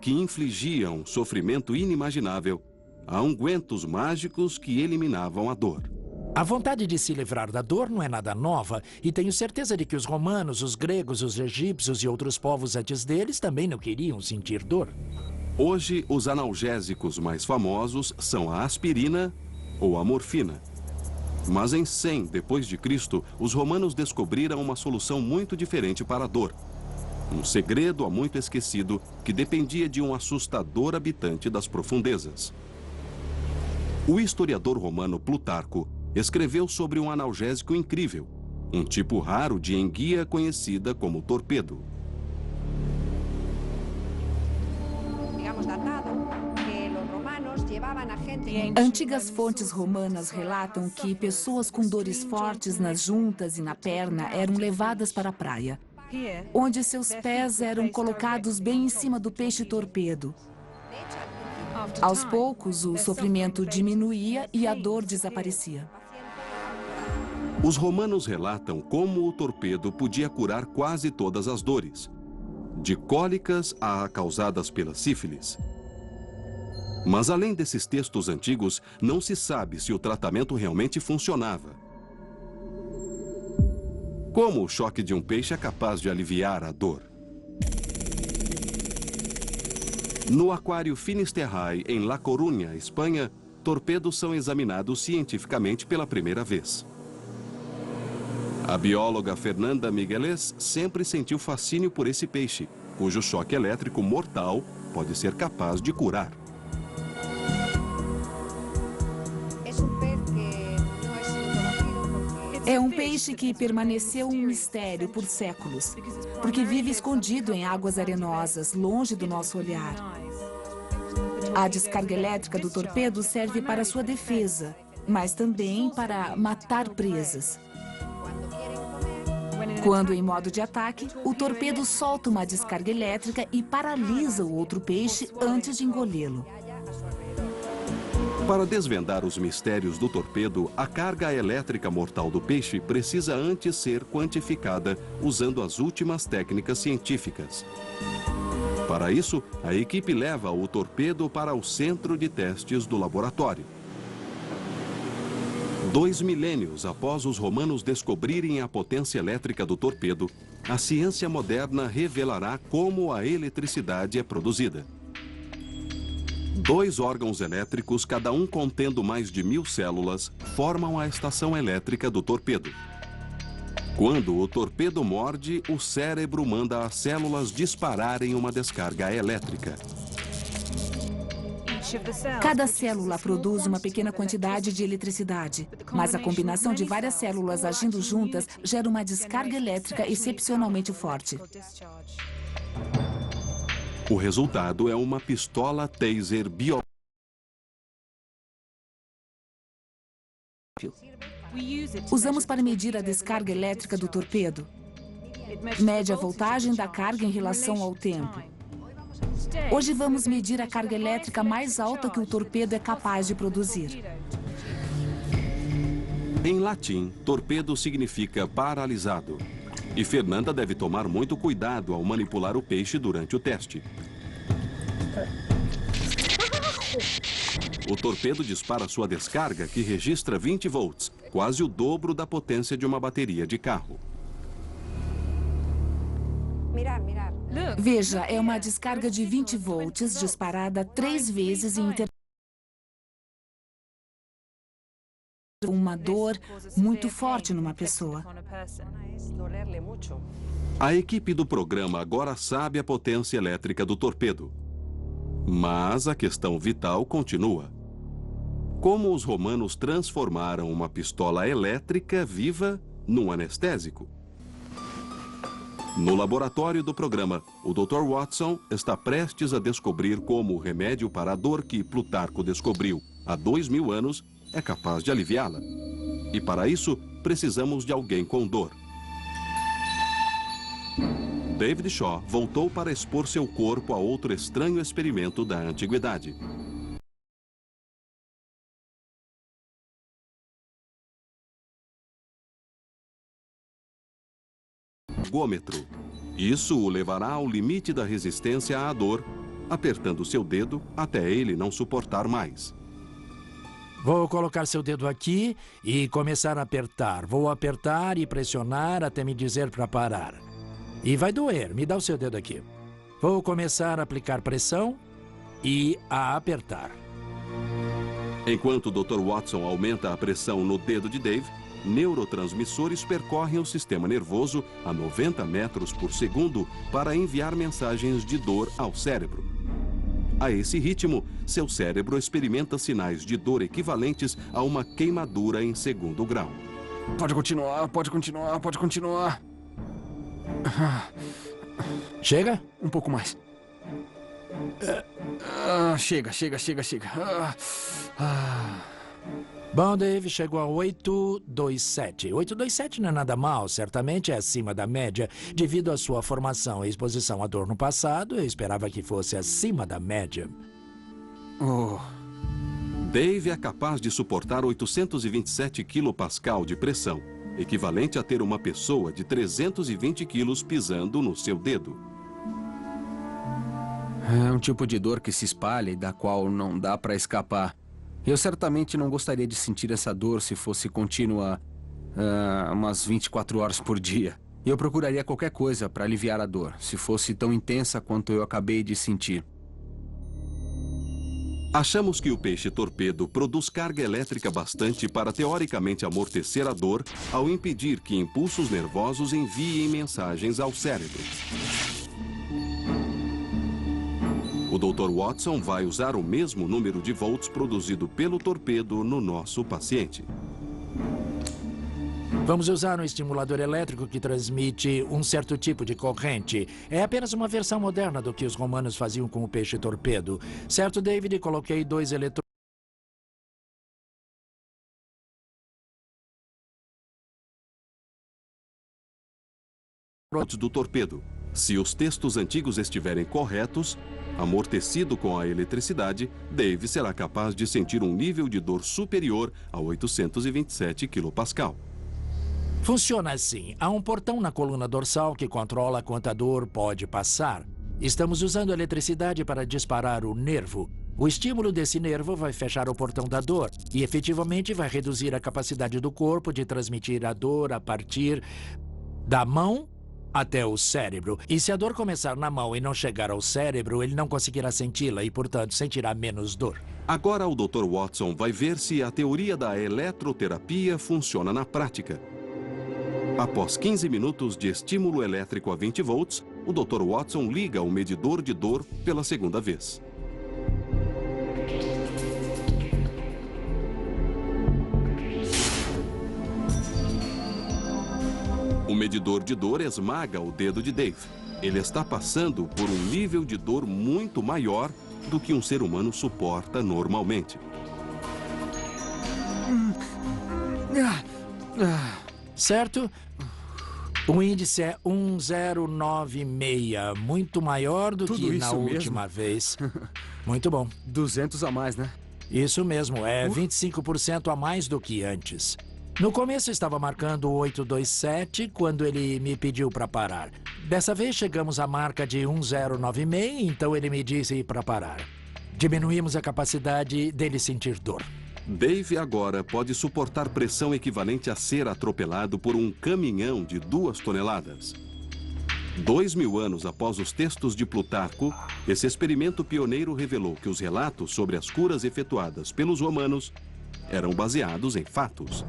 que infligiam sofrimento inimaginável a ungüentos mágicos que eliminavam a dor. A vontade de se livrar da dor não é nada nova, e tenho certeza de que os romanos, os gregos, os egípcios e outros povos antes deles também não queriam sentir dor. Hoje, os analgésicos mais famosos são a aspirina ou a morfina. Mas em 100 depois de Cristo, os romanos descobriram uma solução muito diferente para a dor. Um segredo há muito esquecido que dependia de um assustador habitante das profundezas. O historiador romano Plutarco escreveu sobre um analgésico incrível, um tipo raro de enguia conhecida como torpedo. Antigas fontes romanas relatam que pessoas com dores fortes nas juntas e na perna eram levadas para a praia, onde seus pés eram colocados bem em cima do peixe torpedo. Aos poucos, o sofrimento diminuía e a dor desaparecia. Os romanos relatam como o torpedo podia curar quase todas as dores, de cólicas a causadas pela sífilis. Mas além desses textos antigos, não se sabe se o tratamento realmente funcionava. Como o choque de um peixe é capaz de aliviar a dor? No aquário Finisterrae, em La Coruña, Espanha, torpedos são examinados cientificamente pela primeira vez. A bióloga Fernanda Migueles sempre sentiu fascínio por esse peixe, cujo choque elétrico mortal pode ser capaz de curar. É um peixe que permaneceu um mistério por séculos, porque vive escondido em águas arenosas, longe do nosso olhar. A descarga elétrica do torpedo serve para sua defesa, mas também para matar presas. Quando em modo de ataque, o torpedo solta uma descarga elétrica e paralisa o outro peixe antes de engolê-lo. Para desvendar os mistérios do torpedo, a carga elétrica mortal do peixe precisa antes ser quantificada usando as últimas técnicas científicas. Para isso, a equipe leva o torpedo para o centro de testes do laboratório. 2 milênios após os romanos descobrirem a potência elétrica do torpedo, a ciência moderna revelará como a eletricidade é produzida. 2 órgãos elétricos, cada um contendo mais de 1000 células, formam a estação elétrica do torpedo. Quando o torpedo morde, o cérebro manda as células dispararem uma descarga elétrica. Cada célula produz uma pequena quantidade de eletricidade, mas a combinação de várias células agindo juntas gera uma descarga elétrica excepcionalmente forte. O resultado é uma pistola taser biológica. Usamos para medir a descarga elétrica do torpedo. Mede a voltagem da carga em relação ao tempo. Hoje vamos medir a carga elétrica mais alta que o torpedo é capaz de produzir. Em latim, torpedo significa paralisado. E Fernanda deve tomar muito cuidado ao manipular o peixe durante o teste. O torpedo dispara sua descarga, que registra 20 volts, quase o dobro da potência de uma bateria de carro. Veja, é uma descarga de 20 volts disparada 3 vezes em intervalo. Uma dor muito forte numa pessoa. A equipe do programa agora sabe a potência elétrica do torpedo. Mas a questão vital continua. Como os romanos transformaram uma pistola elétrica viva num anestésico? No laboratório do programa, o Dr. Watson está prestes a descobrir como o remédio para a dor que Plutarco descobriu há 2000 anos é capaz de aliviá-la. E para isso, precisamos de alguém com dor. David Shaw voltou para expor seu corpo a outro estranho experimento da antiguidade. Ergômetro. Isso o levará ao limite da resistência à dor, apertando seu dedo até ele não suportar mais. Vou colocar seu dedo aqui e começar a apertar. Vou apertar e pressionar até me dizer para parar. E vai doer. Me dá o seu dedo aqui. Vou começar a aplicar pressão e a apertar. Enquanto o Dr. Watson aumenta a pressão no dedo de Dave, neurotransmissores percorrem o sistema nervoso a 90 metros por segundo para enviar mensagens de dor ao cérebro. A esse ritmo, seu cérebro experimenta sinais de dor equivalentes a uma queimadura em segundo grau. Pode continuar, pode continuar, pode continuar. Chega? Um pouco mais. Chega. Bom, Dave, chegou a 827. 827 não é nada mal, certamente é acima da média. Devido à sua formação e exposição à dor no passado, eu esperava que fosse acima da média. Dave é capaz de suportar 827 kPa de pressão, equivalente a ter uma pessoa de 320 quilos pisando no seu dedo. É um tipo de dor que se espalha e da qual não dá para escapar. Eu certamente não gostaria de sentir essa dor se fosse contínua umas 24 horas por dia. Eu procuraria qualquer coisa para aliviar a dor, se fosse tão intensa quanto eu acabei de sentir. Achamos que o peixe-torpedo produz carga elétrica bastante para teoricamente amortecer a dor ao impedir que impulsos nervosos enviem mensagens ao cérebro. O Dr. Watson vai usar o mesmo número de volts produzido pelo torpedo no nosso paciente. Vamos usar um estimulador elétrico que transmite um certo tipo de corrente. É apenas uma versão moderna do que os romanos faziam com o peixe-torpedo. Certo, David? Coloquei 2 eletrodos do torpedo. Se os textos antigos estiverem corretos, amortecido com a eletricidade, Dave será capaz de sentir um nível de dor superior a 827 kPa. Funciona assim. Há um portão na coluna dorsal que controla quanta dor pode passar. Estamos usando a eletricidade para disparar o nervo. O estímulo desse nervo vai fechar o portão da dor e efetivamente vai reduzir a capacidade do corpo de transmitir a dor a partir da mão até o cérebro. E se a dor começar na mão e não chegar ao cérebro, ele não conseguirá senti-la e, portanto, sentirá menos dor. Agora o Dr. Watson vai ver se a teoria da eletroterapia funciona na prática. Após 15 minutos de estímulo elétrico a 20 volts, o Dr. Watson liga o medidor de dor pela segunda vez. O medidor de dor esmaga o dedo de Dave. Ele está passando por um nível de dor muito maior do que um ser humano suporta normalmente. Certo? O índice é 1096, muito maior do que na última vez. Muito bom. 200 a mais, né? Isso mesmo, é 25% a mais do que antes. No começo estava marcando 827 quando ele me pediu para parar. Dessa vez chegamos à marca de 1096, então ele me disse para parar. Diminuímos a capacidade dele sentir dor. Dave agora pode suportar pressão equivalente a ser atropelado por um caminhão de 2 toneladas. 2000 anos após os textos de Plutarco, esse experimento pioneiro revelou que os relatos sobre as curas efetuadas pelos romanos eram baseados em fatos.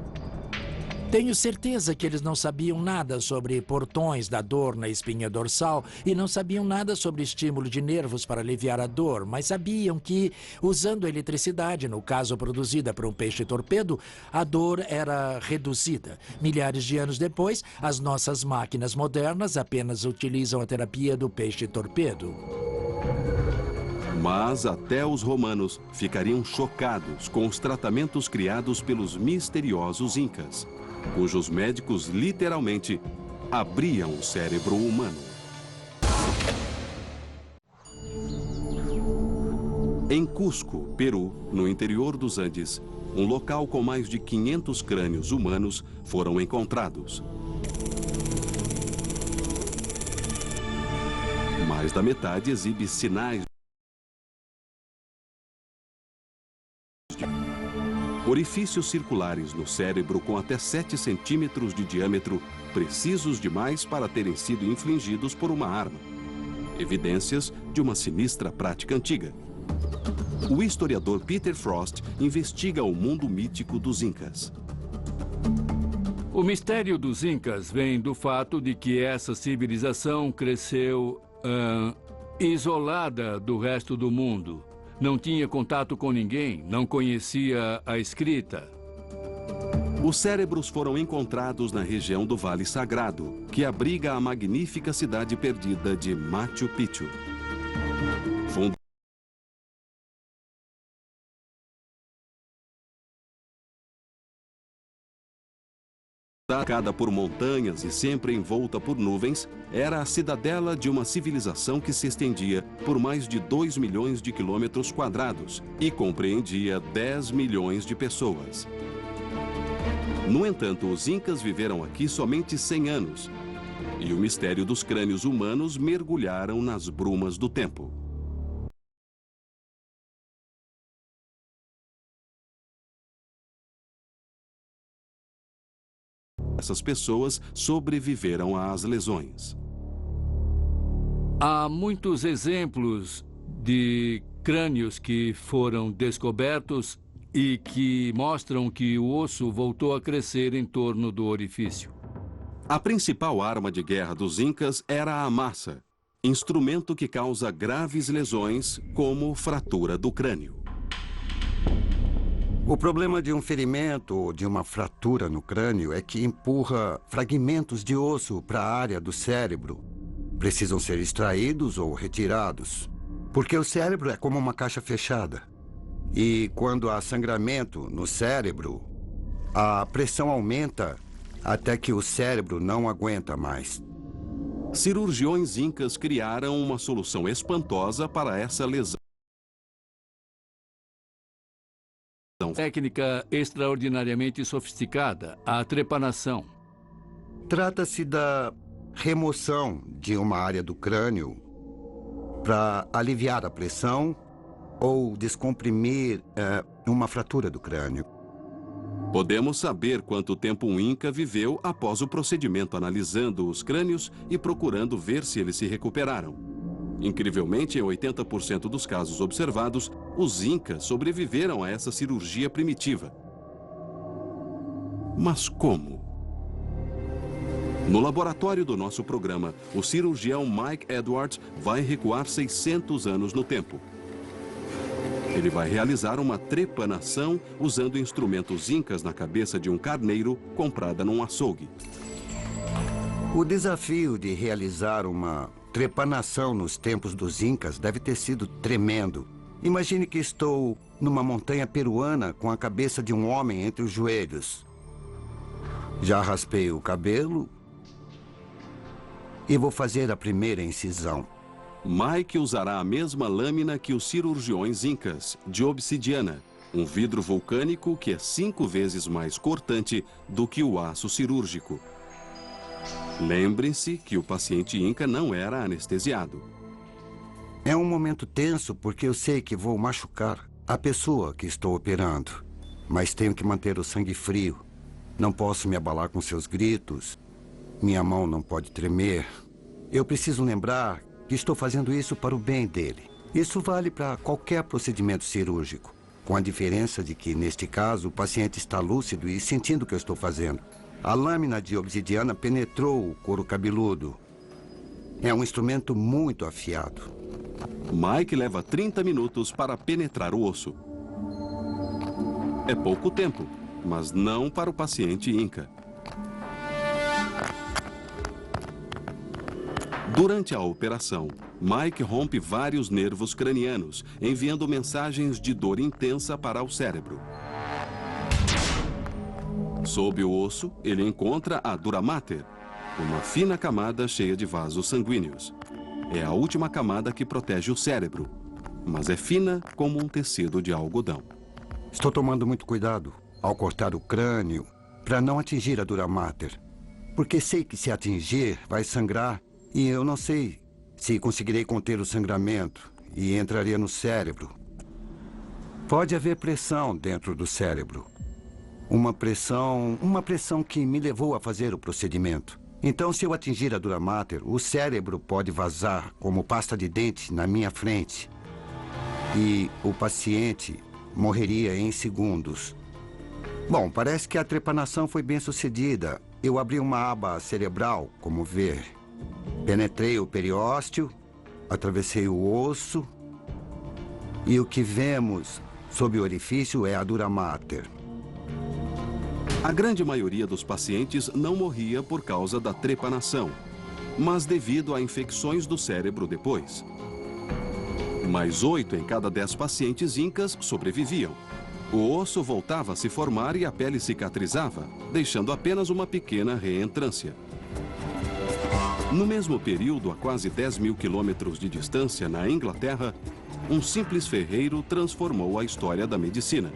Tenho certeza que eles não sabiam nada sobre portões da dor na espinha dorsal e não sabiam nada sobre estímulo de nervos para aliviar a dor, mas sabiam que, usando a eletricidade, no caso produzida por um peixe-torpedo, a dor era reduzida. Milhares de anos depois, as nossas máquinas modernas apenas utilizam a terapia do peixe-torpedo. Mas até os romanos ficariam chocados com os tratamentos criados pelos misteriosos incas, cujos médicos literalmente abriam o cérebro humano. Em Cusco, Peru, no interior dos Andes, um local com mais de 500 crânios humanos foram encontrados. Mais da metade exibe sinais Orifícios circulares no cérebro com até 7 centímetros de diâmetro, precisos demais para terem sido infligidos por uma arma. Evidências de uma sinistra prática antiga. O historiador Peter Frost investiga o mundo mítico dos Incas. O mistério dos Incas vem do fato de que essa civilização cresceu isolada do resto do mundo. Não tinha contato com ninguém, não conhecia a escrita. Os cérebros foram encontrados na região do Vale Sagrado, que abriga a magnífica cidade perdida de Machu Picchu. Cercada por montanhas e sempre envolta por nuvens, era a cidadela de uma civilização que se estendia por mais de 2 milhões de quilômetros quadrados e compreendia 10 milhões de pessoas. No entanto, os Incas viveram aqui somente 100 anos, e o mistério dos crânios humanos mergulharam nas brumas do tempo. Essas pessoas sobreviveram às lesões. Há muitos exemplos de crânios que foram descobertos e que mostram que o osso voltou a crescer em torno do orifício. A principal arma de guerra dos Incas era a massa, instrumento que causa graves lesões, como fratura do crânio. O problema de um ferimento ou de uma fratura no crânio é que empurra fragmentos de osso para a área do cérebro. Precisam ser extraídos ou retirados, porque o cérebro é como uma caixa fechada. E quando há sangramento no cérebro, a pressão aumenta até que o cérebro não aguenta mais. Cirurgiões incas criaram uma solução espantosa para essa lesão. Técnica extraordinariamente sofisticada, a trepanação. Trata-se da remoção de uma área do crânio para aliviar a pressão ou descomprimir uma fratura do crânio. Podemos saber quanto tempo um Inca viveu após o procedimento, analisando os crânios e procurando ver se eles se recuperaram. Incrivelmente, em 80% dos casos observados, os Incas sobreviveram a essa cirurgia primitiva. Mas como? No laboratório do nosso programa, o cirurgião Mike Edwards vai recuar 600 anos no tempo. Ele vai realizar uma trepanação usando instrumentos incas na cabeça de um carneiro comprada num açougue. O desafio de realizar uma trepanação nos tempos dos Incas deve ter sido tremendo. Imagine que estou numa montanha peruana com a cabeça de um homem entre os joelhos. Já raspei o cabelo e vou fazer a primeira incisão. Mike usará a mesma lâmina que os cirurgiões incas, de obsidiana, um vidro vulcânico que é 5 vezes mais cortante do que o aço cirúrgico. Lembrem-se que o paciente inca não era anestesiado. É um momento tenso porque eu sei que vou machucar a pessoa que estou operando. Mas tenho que manter o sangue frio. Não posso me abalar com seus gritos. Minha mão não pode tremer. Eu preciso lembrar que estou fazendo isso para o bem dele. Isso vale para qualquer procedimento cirúrgico, com a diferença de que, neste caso, o paciente está lúcido e sentindo o que eu estou fazendo. A lâmina de obsidiana penetrou o couro cabeludo. É um instrumento muito afiado. Mike leva 30 minutos para penetrar o osso. É pouco tempo, mas não para o paciente inca. Durante a operação, Mike rompe vários nervos cranianos, enviando mensagens de dor intensa para o cérebro. Sob o osso, ele encontra a dura mater, uma fina camada cheia de vasos sanguíneos. É a última camada que protege o cérebro, mas é fina como um tecido de algodão. Estou tomando muito cuidado ao cortar o crânio para não atingir a dura mater, porque sei que se atingir vai sangrar e eu não sei se conseguirei conter o sangramento e entraria no cérebro. Pode haver pressão dentro do cérebro. uma pressão que me levou a fazer o procedimento. Então, se eu atingir a dura mater, o cérebro pode vazar como pasta de dente na minha frente. E o paciente morreria em segundos. Bom, parece que a trepanação foi bem sucedida. Eu abri uma aba cerebral, como ver. Penetrei o periósteo, atravessei o osso. E o que vemos sob o orifício é a dura mater. A grande maioria dos pacientes não morria por causa da trepanação, mas devido a infecções do cérebro depois. Mas 8 em cada 10 pacientes incas sobreviviam. O osso voltava a se formar e a pele cicatrizava, deixando apenas uma pequena reentrância. No mesmo período, a quase 10 mil quilômetros de distância, na Inglaterra, um simples ferreiro transformou a história da medicina.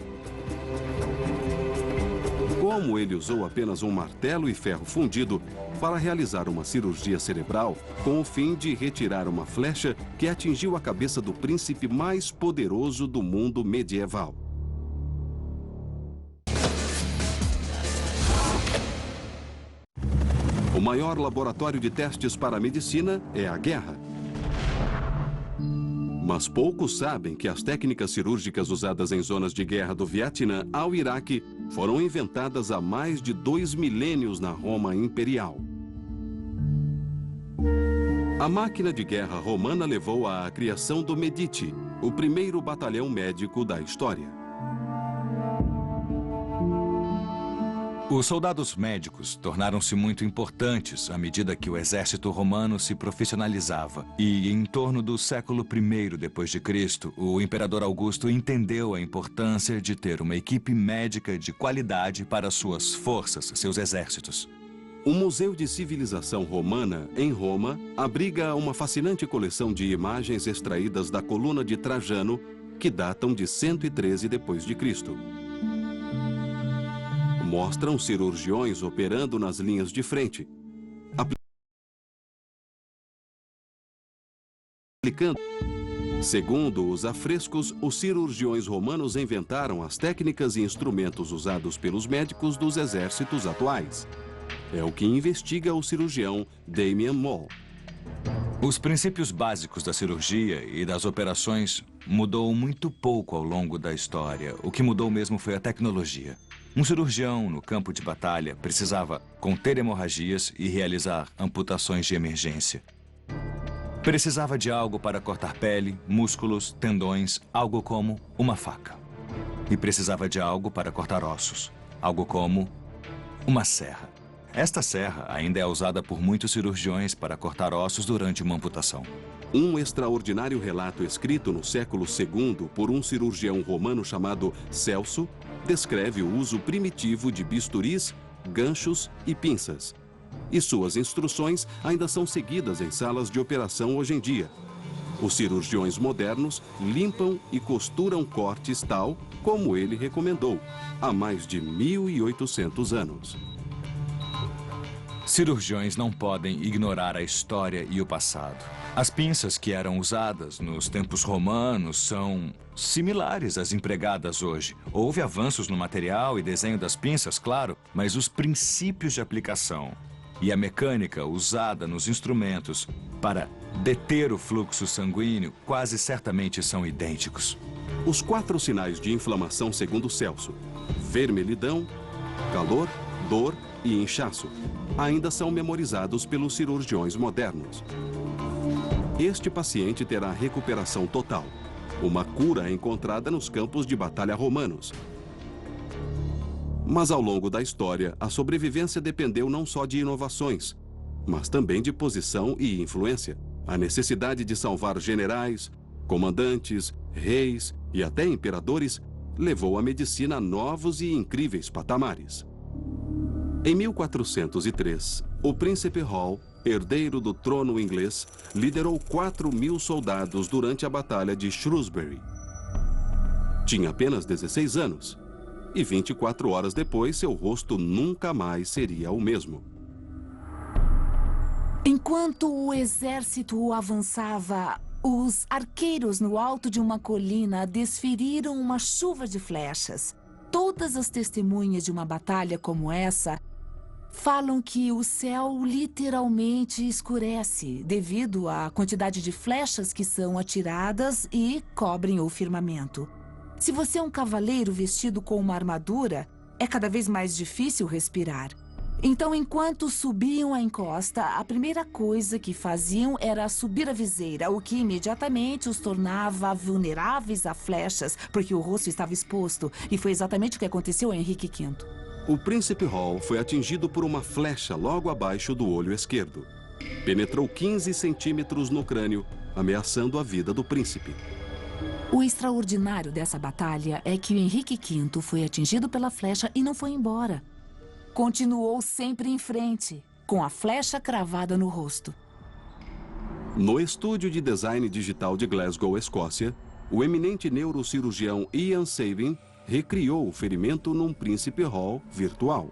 Como ele usou apenas um martelo e ferro fundido para realizar uma cirurgia cerebral com o fim de retirar uma flecha que atingiu a cabeça do príncipe mais poderoso do mundo medieval. O maior laboratório de testes para a medicina é a guerra. Mas poucos sabem que as técnicas cirúrgicas usadas em zonas de guerra do Vietnã ao Iraque foram inventadas há mais de 2 milênios na Roma Imperial. A máquina de guerra romana levou à criação do Medici, o primeiro batalhão médico da história. Os soldados médicos tornaram-se muito importantes à medida que o exército romano se profissionalizava. E em torno do século I depois de Cristo, o imperador Augusto entendeu a importância de ter uma equipe médica de qualidade para suas forças, seus exércitos. O Museu de Civilização Romana, em Roma, abriga uma fascinante coleção de imagens extraídas da coluna de Trajano, que datam de 113 depois de Cristo. Mostram cirurgiões operando nas linhas de frente, aplicando. Segundo os afrescos, os cirurgiões romanos inventaram as técnicas e instrumentos usados pelos médicos dos exércitos atuais. É o que investiga o cirurgião Damian Moll. Os princípios básicos da cirurgia e das operações mudou muito pouco ao longo da história. O que mudou mesmo foi a tecnologia. Um cirurgião no campo de batalha precisava conter hemorragias e realizar amputações de emergência. Precisava de algo para cortar pele, músculos, tendões, algo como uma faca. E precisava de algo para cortar ossos, algo como uma serra. Esta serra ainda é usada por muitos cirurgiões para cortar ossos durante uma amputação. Um extraordinário relato escrito no século II por um cirurgião romano chamado Celso descreve o uso primitivo de bisturis, ganchos e pinças. E suas instruções ainda são seguidas em salas de operação hoje em dia. Os cirurgiões modernos limpam e costuram cortes tal como ele recomendou, há mais de 1800 anos. Cirurgiões não podem ignorar a história e o passado. As pinças que eram usadas nos tempos romanos são similares às empregadas hoje. Houve avanços no material e desenho das pinças, claro, mas os princípios de aplicação e a mecânica usada nos instrumentos para deter o fluxo sanguíneo quase certamente são idênticos. Os 4 sinais de inflamação segundo Celso, vermelhidão, calor, dor e inchaço, ainda são memorizados pelos cirurgiões modernos. Este paciente terá recuperação total, uma cura encontrada nos campos de batalha romanos. Mas ao longo da história, a sobrevivência dependeu não só de inovações, mas também de posição e influência. A necessidade de salvar generais, comandantes, reis e até imperadores levou a medicina a novos e incríveis patamares. Em 1403, o príncipe Hall, herdeiro do trono inglês, liderou 4.000 soldados durante a Batalha de Shrewsbury. Tinha apenas 16 anos, e 24 horas depois seu rosto nunca mais seria o mesmo. Enquanto o exército avançava, os arqueiros no alto de uma colina desferiram uma chuva de flechas. Todas as testemunhas de uma batalha como essa falam que o céu literalmente escurece devido à quantidade de flechas que são atiradas e cobrem o firmamento. Se você é um cavaleiro vestido com uma armadura, é cada vez mais difícil respirar. Então, enquanto subiam a encosta, a primeira coisa que faziam era subir a viseira, o que imediatamente os tornava vulneráveis a flechas, porque o rosto estava exposto. E foi exatamente o que aconteceu a Henrique V. O príncipe Hall foi atingido por uma flecha logo abaixo do olho esquerdo. Penetrou 15 centímetros no crânio, ameaçando a vida do príncipe. O extraordinário dessa batalha é que o Henrique V foi atingido pela flecha e não foi embora. Continuou sempre em frente, com a flecha cravada no rosto. No estúdio de design digital de Glasgow, Escócia, o eminente neurocirurgião Ian Savin recriou o ferimento num príncipe Hall virtual.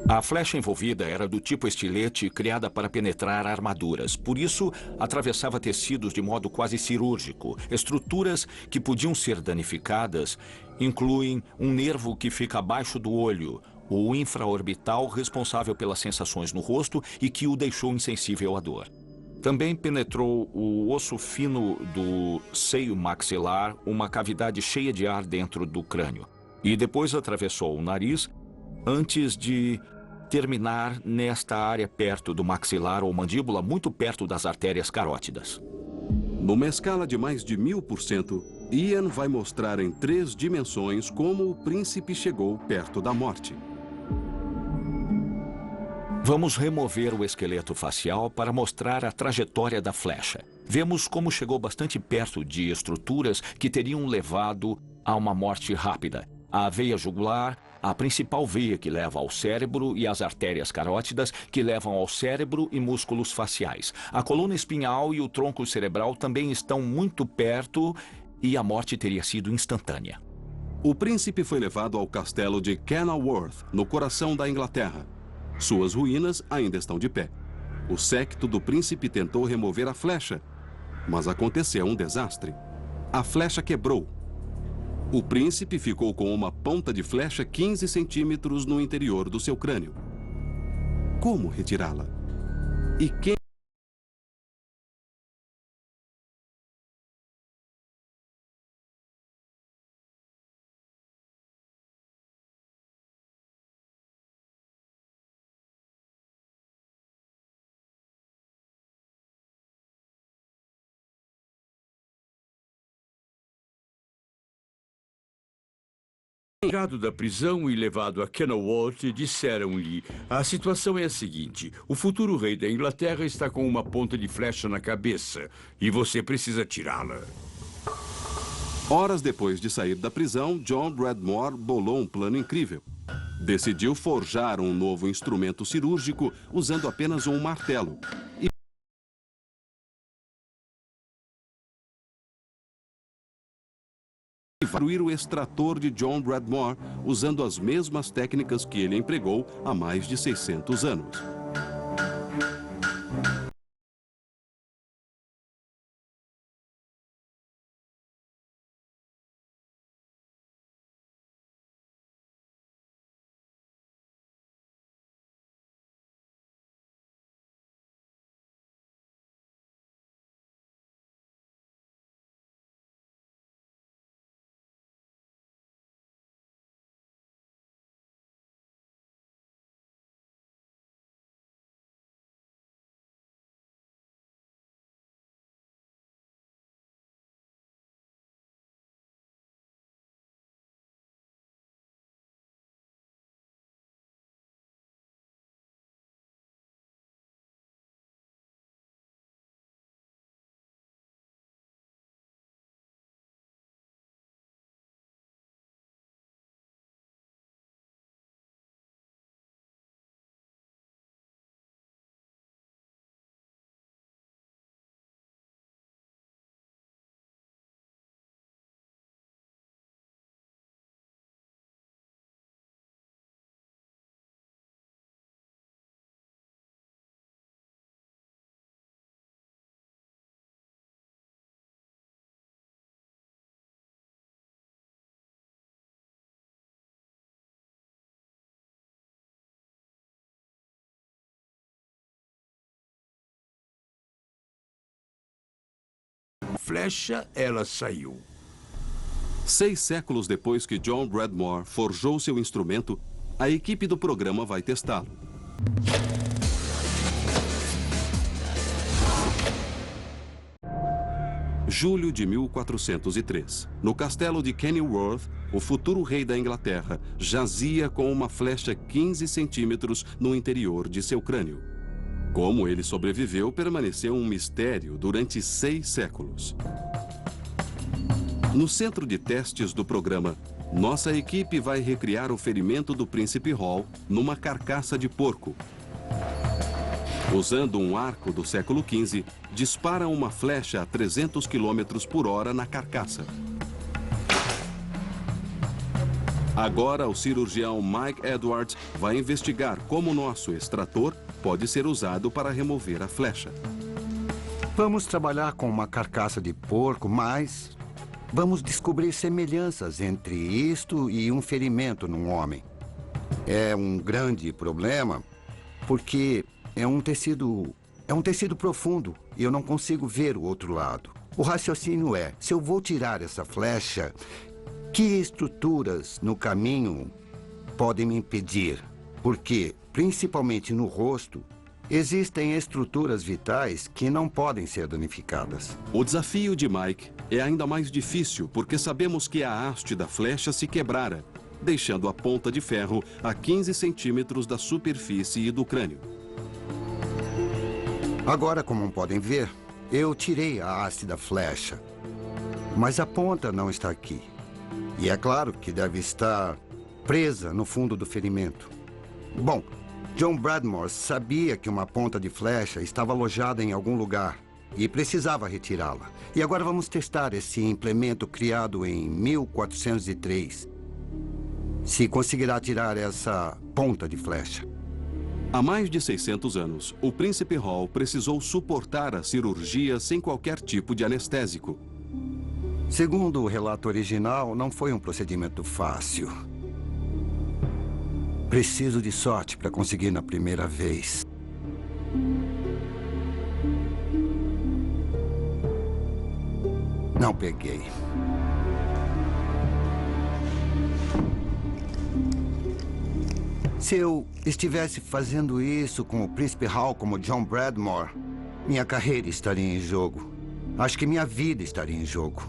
A flecha envolvida era do tipo estilete criada para penetrar armaduras. Por isso, atravessava tecidos de modo quase cirúrgico. Estruturas que podiam ser danificadas incluem um nervo que fica abaixo do olho, o infraorbital responsável pelas sensações no rosto e que o deixou insensível à dor. Também penetrou o osso fino do seio maxilar, uma cavidade cheia de ar dentro do crânio. E depois atravessou o nariz antes de terminar nesta área perto do maxilar ou mandíbula, muito perto das artérias carótidas. Numa escala de mais de 1000%, Ian vai mostrar em 3 dimensões como o príncipe chegou perto da morte. Vamos remover o esqueleto facial para mostrar a trajetória da flecha. Vemos como chegou bastante perto de estruturas que teriam levado a uma morte rápida. A veia jugular, a principal veia que leva ao cérebro e as artérias carótidas que levam ao cérebro e músculos faciais. A coluna espinhal e o tronco cerebral também estão muito perto e a morte teria sido instantânea. O príncipe foi levado ao castelo de Kenilworth, no coração da Inglaterra. Suas ruínas ainda estão de pé. O séquito do príncipe tentou remover a flecha, mas aconteceu um desastre. A flecha quebrou. O príncipe ficou com uma ponta de flecha 15 centímetros no interior do seu crânio. Como retirá-la? E quem... Tirado da prisão e levado a Kenilworth, disseram-lhe: a situação é a seguinte, o futuro rei da Inglaterra está com uma ponta de flecha na cabeça e você precisa tirá-la. Horas depois de sair da prisão, John Bradmore bolou um plano incrível. Decidiu forjar um novo instrumento cirúrgico usando apenas um martelo. E construir o extrator de John Bradmore usando as mesmas técnicas que ele empregou há mais de 600 anos. flecha, ela saiu. 6 séculos depois que John Bradmore forjou seu instrumento, a equipe do programa vai testá-lo. Julho de 1403. No castelo de Kenilworth, o futuro rei da Inglaterra jazia com uma flecha 15 centímetros no interior de seu crânio. Como ele sobreviveu permaneceu um mistério durante 6 séculos. No centro de testes do programa, nossa equipe vai recriar o ferimento do Príncipe Hall numa carcaça de porco. Usando um arco do século XV, dispara uma flecha a 300 km por hora na carcaça. Agora, o cirurgião Mike Edwards vai investigar como nosso extrator pode ser usado para remover a flecha. Vamos trabalhar com uma carcaça de porco, mas vamos descobrir semelhanças entre isto e um ferimento num homem. É um grande problema, porque é um tecido profundo e eu não consigo ver o outro lado. O raciocínio é, se eu vou tirar essa flecha, que estruturas no caminho podem me impedir? Porque, principalmente no rosto, existem estruturas vitais que não podem ser danificadas. O desafio de Mike é ainda mais difícil porque sabemos que a haste da flecha se quebrara, deixando a ponta de ferro a 15 centímetros da superfície e do crânio. Agora, como podem ver, eu tirei a haste da flecha, mas a ponta não está aqui. E é claro que deve estar presa no fundo do ferimento. Bom, John Bradmore sabia que uma ponta de flecha estava alojada em algum lugar e precisava retirá-la. E agora vamos testar esse implemento criado em 1403. Se conseguirá tirar essa ponta de flecha. Há mais de 600 anos, o Príncipe Hall precisou suportar a cirurgia sem qualquer tipo de anestésico. Segundo o relato original, não foi um procedimento fácil. Preciso de sorte para conseguir na primeira vez. Não peguei. Se eu estivesse fazendo isso com o Príncipe Hall como John Bradmore, minha carreira estaria em jogo. Acho que minha vida estaria em jogo.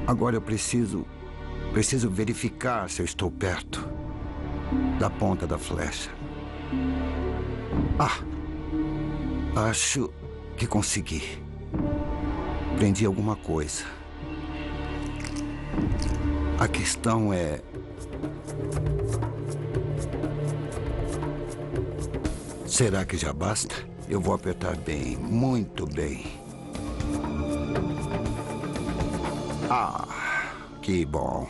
Agora eu preciso verificar se eu estou perto da ponta da flecha. Acho que consegui. Prendi alguma coisa. A questão é... será que já basta? Eu vou apertar bem, muito bem. Que bom.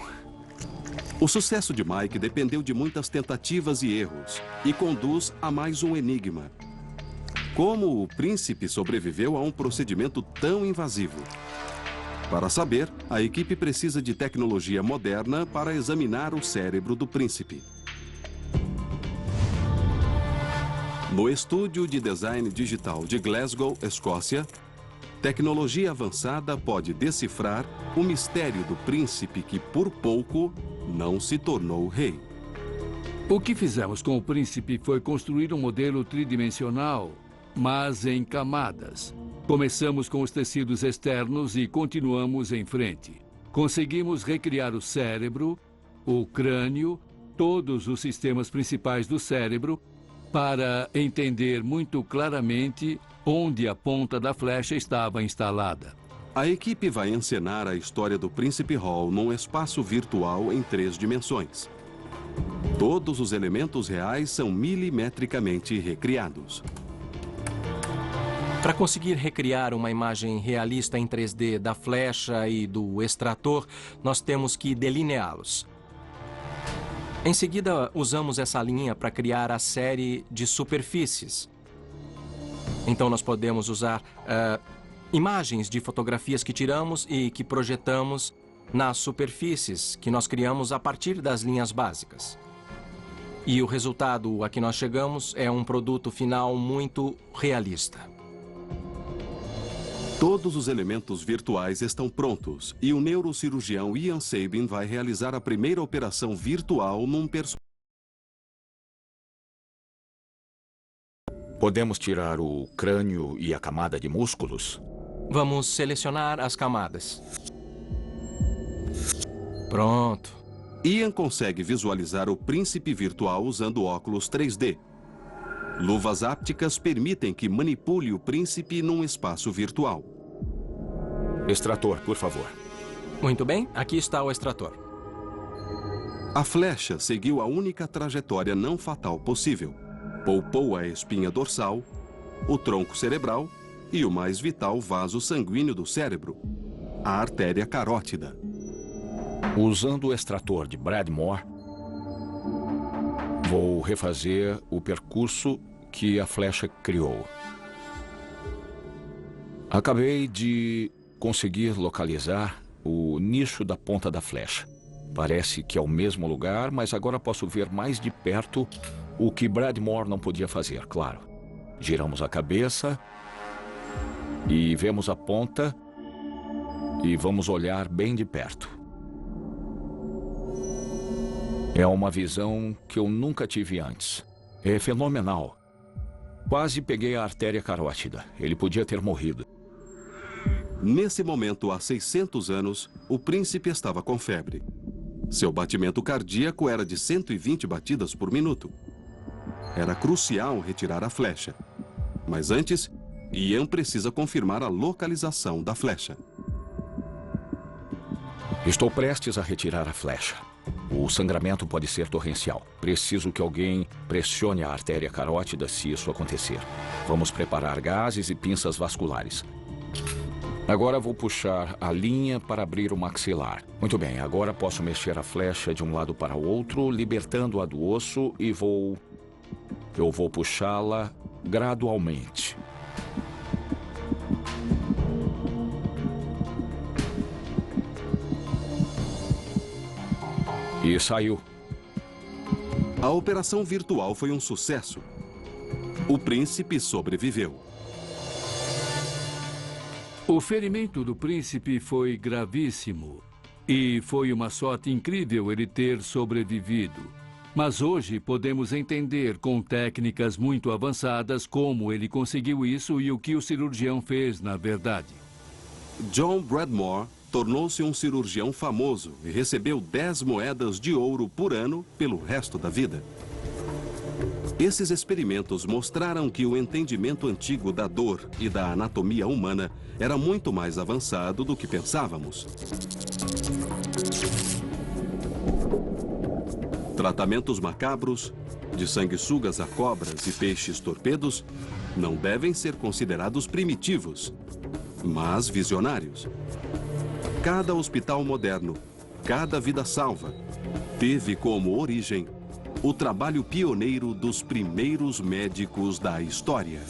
O sucesso de Mike dependeu de muitas tentativas e erros e conduz a mais um enigma. Como o príncipe sobreviveu a um procedimento tão invasivo? Para saber, a equipe precisa de tecnologia moderna para examinar o cérebro do príncipe. No estúdio de design digital de Glasgow, Escócia, tecnologia avançada pode decifrar o mistério do príncipe que, por pouco, não se tornou rei. O que fizemos com o príncipe foi construir um modelo tridimensional, mas em camadas. Começamos com os tecidos externos e continuamos em frente. Conseguimos recriar o cérebro, o crânio, todos os sistemas principais do cérebro, para entender muito claramente onde a ponta da flecha estava instalada. A equipe vai encenar a história do Príncipe Hall num espaço virtual em 3 dimensões. Todos os elementos reais são milimetricamente recriados. Para conseguir recriar uma imagem realista em 3D da flecha e do extrator, nós temos que delineá-los. Em seguida, usamos essa linha para criar a série de superfícies. Então, nós podemos usar imagens de fotografias que tiramos e que projetamos nas superfícies que nós criamos a partir das linhas básicas. E o resultado a que nós chegamos é um produto final muito realista. Todos os elementos virtuais estão prontos e o neurocirurgião Ian Sabin vai realizar a primeira operação virtual num personagem. Podemos tirar o crânio e a camada de músculos? Vamos selecionar as camadas. Pronto. Ian consegue visualizar o príncipe virtual usando óculos 3D. Luvas ápticas permitem que manipule o príncipe num espaço virtual. Extrator, por favor. Muito bem, aqui está o extrator. A flecha seguiu a única trajetória não fatal possível. Poupou a espinha dorsal, o tronco cerebral e o mais vital vaso sanguíneo do cérebro, a artéria carótida. Usando o extrator de Bradmore, vou refazer o percurso que a flecha criou. Acabei de conseguir localizar o nicho da ponta da flecha. Parece que é o mesmo lugar, mas agora posso ver mais de perto o que Bradmore não podia fazer, claro. Giramos a cabeça e vemos a ponta e vamos olhar bem de perto. É uma visão que eu nunca tive antes. É fenomenal. Quase peguei a artéria carótida. Ele podia ter morrido. Nesse momento, há 600 anos, o príncipe estava com febre. Seu batimento cardíaco era de 120 batidas por minuto. Era crucial retirar a flecha. Mas antes, Ian precisa confirmar a localização da flecha. Estou prestes a retirar a flecha. O sangramento pode ser torrencial. Preciso que alguém pressione a artéria carótida se isso acontecer. Vamos preparar gases e pinças vasculares. Agora vou puxar a linha para abrir o maxilar. Muito bem, agora posso mexer a flecha de um lado para o outro, libertando-a do osso e eu vou puxá-la gradualmente. E saiu. A operação virtual foi um sucesso. O príncipe sobreviveu. O ferimento do príncipe foi gravíssimo e foi uma sorte incrível ele ter sobrevivido. Mas hoje podemos entender com técnicas muito avançadas como ele conseguiu isso e o que o cirurgião fez na verdade. John Bradmore tornou-se um cirurgião famoso e recebeu 10 moedas de ouro por ano pelo resto da vida. Esses experimentos mostraram que o entendimento antigo da dor e da anatomia humana era muito mais avançado do que pensávamos. Tratamentos macabros, de sanguessugas a cobras e peixes torpedos, não devem ser considerados primitivos, mas visionários. Cada hospital moderno, cada vida salva, teve como origem o trabalho pioneiro dos primeiros médicos da história.